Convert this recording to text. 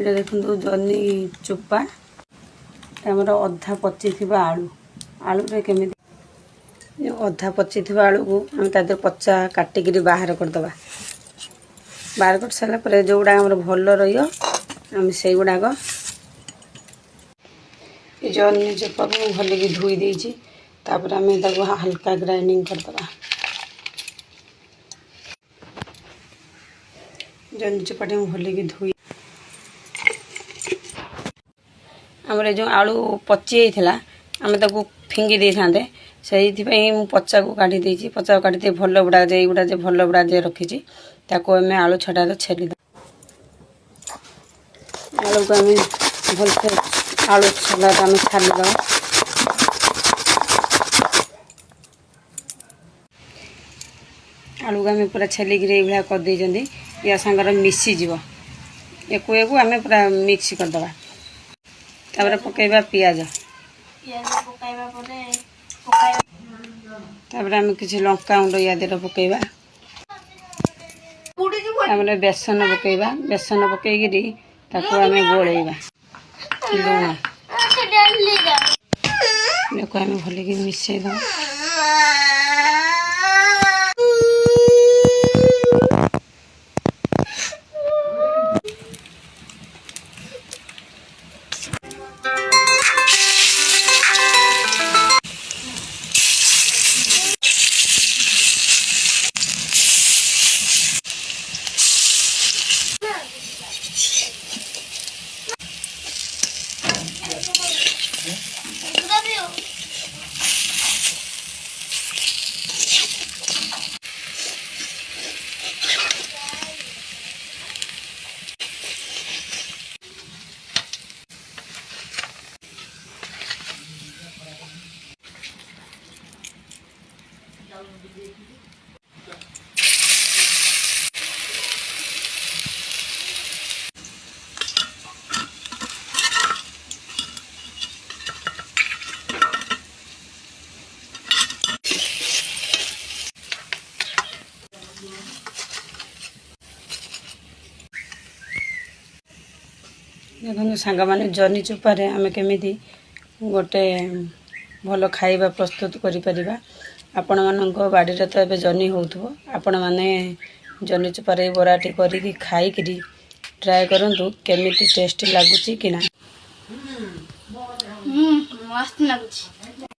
ये देखो जन्नी चोपा आमर अधा पची थी आलू आलू रे केमी अधा पची थी आलू को आम तादर पचा काटिक बाहर करदे बाहर कर सारापर जो गुड़ा आम भल रही से गुड़ाक जन्नी चोपा को भल की धोई देती तापर आम हल्का ग्राइंडिंग करदे जन्नी चोपाटी भल की धोई आमर जो आलू पची होता आम ताको फिंगी दे था से पचा को काढ़ी देती पचा को काढ़ी भल बुड़ा जे गुड़ा जे भल बुड़ा जे रखी आम आलू छटा छेली आलू को आम भल से आलू छला आम छालीद आलू को आम पूरा छेलिक ये करदे या सांगर मिसीज एक आम पूरा मिक्स करदे तापर पकईबा पियाज तापर आम किसी लंका गुंड याद पकईबा तापर बेसन पकईबा बेसन पकईकरी ताको आम गोलैबा लुण देखो आम भल कि मिसेद देखो सांग मैंने जन्नी चोपारे आम केमी गोटे भल खाଇବା प्रस्तुत करिपरिबा आपण मानक बाड़ी रे तो एबे जन्नी होउथबो आपण माने जन्नी चोपारे बराटी करिकी खाइकरी ट्राई करंतु केमिति टेस्टी लागुची कि ना मस्त लागुची।